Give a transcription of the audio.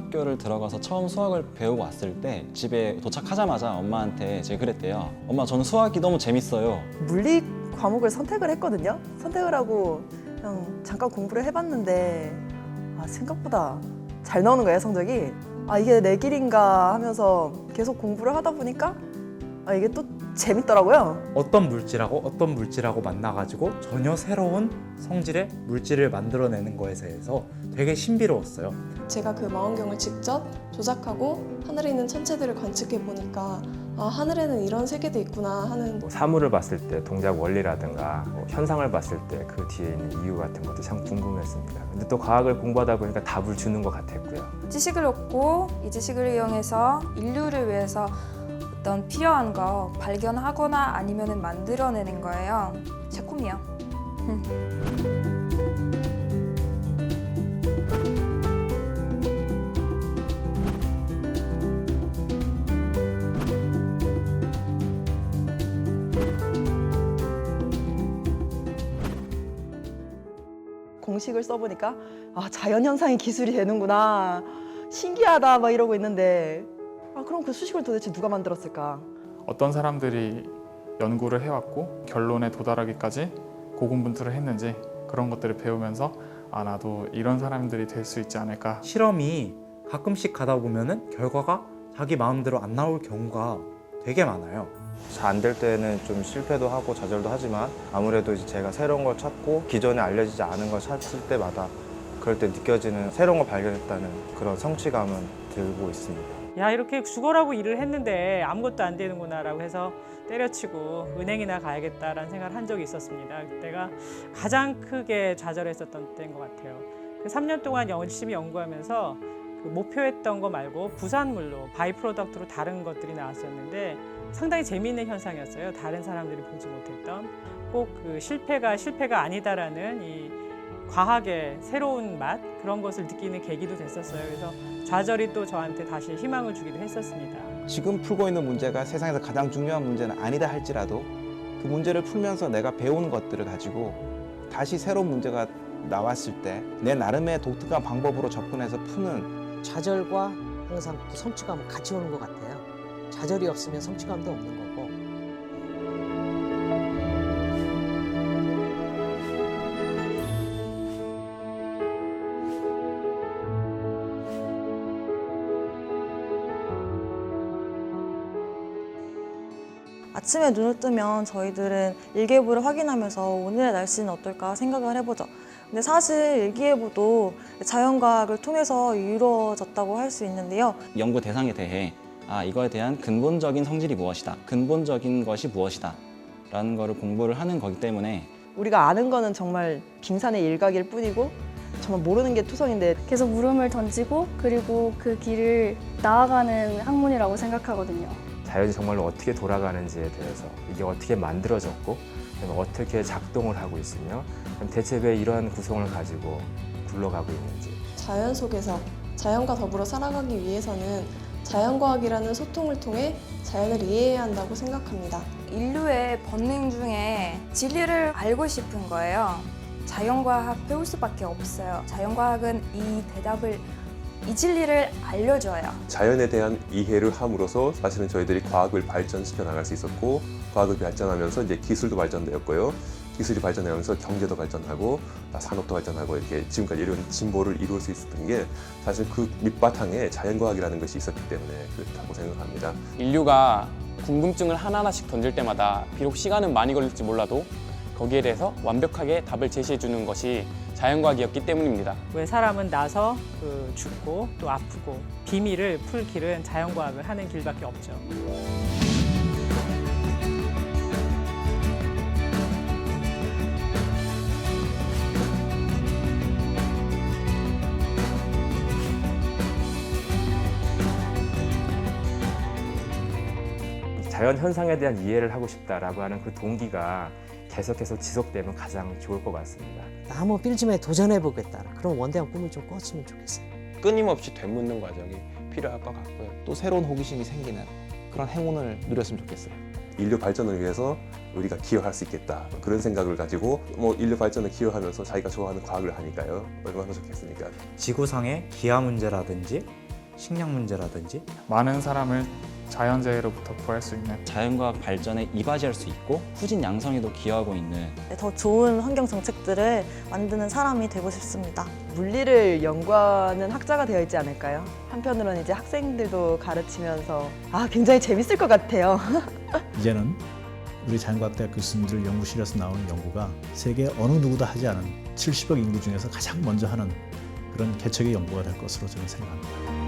초등학교를 들어가서 처음 수학을 배우고 왔을 때 집에 도착하자마자 엄마한테 제가 그랬대요. 엄마, 저는 수학이 너무 재밌어요. 물리 과목을 선택을 했거든요. 선택을 하고 그냥 잠깐 공부를 해봤는데 생각보다 잘 나오는 거예요, 성적이. 이게 내 길인가 하면서 계속 공부를 하다 보니까 이게 또 재밌더라고요. 어떤 물질하고 만나가지고 전혀 새로운 성질의 물질을 만들어내는 것에 대해서 되게 신비로웠어요. 제가 그 망원경을 직접 조작하고 하늘에 있는 천체들을 관측해 보니까 하늘에는 이런 세계도 있구나 하는 사물을 봤을 때 동작 원리라든가 현상을 봤을 때 그 뒤에 있는 이유 같은 것도 참 궁금했습니다. 근데 또 과학을 공부하다 보니까 답을 주는 것 같았고요. 지식을 얻고 이 지식을 이용해서 인류를 위해서 어떤 필요한 거 발견하거나 아니면 만들어내는 거예요. 제 꿈이요. 공식을 써보니까 자연현상이 기술이 되는구나, 신기하다 막 이러고 있는데 그럼 그 수식을 도대체 누가 만들었을까? 어떤 사람들이 연구를 해왔고 결론에 도달하기까지 고군분투를 했는지 그런 것들을 배우면서 나도 이런 사람들이 될 수 있지 않을까. 실험이 가끔씩 가다 보면은 결과가 자기 마음대로 안 나올 경우가 되게 많아요. 잘 안 될 때는 좀 실패도 하고 좌절도 하지만 아무래도 이제 제가 새로운 걸 찾고 기존에 알려지지 않은 걸 찾을 때마다 그럴 때 느껴지는 새로운 걸 발견했다는 그런 성취감은 들고 있습니다. 야, 이렇게 죽어라고 일을 했는데 아무것도 안 되는구나 라고 해서 때려치고 은행이나 가야겠다라는 생각을 한 적이 있었습니다. 그때가 가장 크게 좌절했었던 때인 것 같아요. 3년 동안 열심히 연구하면서 그 목표했던 거 말고 부산물로 바이 프로덕트로 다른 것들이 나왔었는데 상당히 재미있는 현상이었어요. 다른 사람들이 보지 못했던 꼭 그 실패가 아니다라는 이 과학의 새로운 맛, 그런 것을 느끼는 계기도 됐었어요. 그래서 좌절이 또 저한테 다시 희망을 주기도 했었습니다. 지금 풀고 있는 문제가 세상에서 가장 중요한 문제는 아니다 할지라도 그 문제를 풀면서 내가 배운 것들을 가지고 다시 새로운 문제가 나왔을 때 내 나름의 독특한 방법으로 접근해서 푸는, 좌절과 항상 또 성취감은 같이 오는 것 같아요. 좌절이 없으면 성취감도 없는 거고. 아침에 눈을 뜨면 저희들은 일기예보를 확인하면서 오늘의 날씨는 어떨까 생각을 해보죠. 근데 사실 일기예보도 자연과학을 통해서 이루어졌다고 할 수 있는데요. 연구 대상에 대해 이거에 대한 근본적인 성질이 무엇이다, 근본적인 것이 무엇이다 라는 거를 공부를 하는 거기 때문에 우리가 아는 거는 정말 빙산의 일각일 뿐이고 정말 모르는 게 투성인데 계속 물음을 던지고 그리고 그 길을 나아가는 학문이라고 생각하거든요. 자연이 정말로 어떻게 돌아가는지에 대해서, 이게 어떻게 만들어졌고 어떻게 작동을 하고 있으며 대체 왜 이러한 구성을 가지고 굴러가고 있는지. 자연 속에서 자연과 더불어 살아가기 위해서는 자연과학이라는 소통을 통해 자연을 이해해야 한다고 생각합니다. 인류의 본능 중에 진리를 알고 싶은 거예요. 자연과학 배울 수밖에 없어요. 자연과학은 이 진리를 알려줘요. 자연에 대한 이해를 함으로써 사실은 저희들이 과학을 발전시켜 나갈 수 있었고, 과학을 발전하면서 이제 기술도 발전되었고요. 기술이 발전하면서 경제도 발전하고 산업도 발전하고 이렇게 지금까지 이런 진보를 이룰 수 있었던 게 사실 그 밑바탕에 자연과학이라는 것이 있었기 때문에 그렇다고 생각합니다. 인류가 궁금증을 하나하나씩 던질 때마다 비록 시간은 많이 걸릴지 몰라도 거기에 대해서 완벽하게 답을 제시해 주는 것이 자연과학이었기 때문입니다. 왜 사람은 나서 죽고 또 아프고 비밀을 풀 길은 자연과학을 하는 길밖에 없죠. 자연 현상에 대한 이해를 하고 싶다라고 하는 그 동기가 계속해서 지속되면 가장 좋을 것 같습니다. 나 한번 필즘에 도전해보겠다. 그런 원대한 꿈을 좀 꿨으면 좋겠어요. 끊임없이 되묻는 과정이 필요할 것 같고요. 또 새로운 호기심이 생기는 그런 행운을 누렸으면 좋겠어요. 인류 발전을 위해서 우리가 기여할 수 있겠다, 그런 생각을 가지고 인류 발전을 기여하면서 자기가 좋아하는 과학을 하니까요. 얼마나 좋겠습니까? 지구상의 기아 문제라든지 식량 문제라든지 많은 사람을 자연재해로부터 구할 수 있는 자연과학 발전에 이바지할 수 있고 후진 양성에도 기여하고 있는 더 좋은 환경 정책들을 만드는 사람이 되고 싶습니다. 물리를 연구하는 학자가 되어 있지 않을까요? 한편으로는 이제 학생들도 가르치면서 굉장히 재밌을 것 같아요. 이제는 우리 자연과학대학 교수님들 연구실에서 나오는 연구가 세계 어느 누구도 하지 않은 70억 인구 중에서 가장 먼저 하는 그런 개척의 연구가 될 것으로 저는 생각합니다.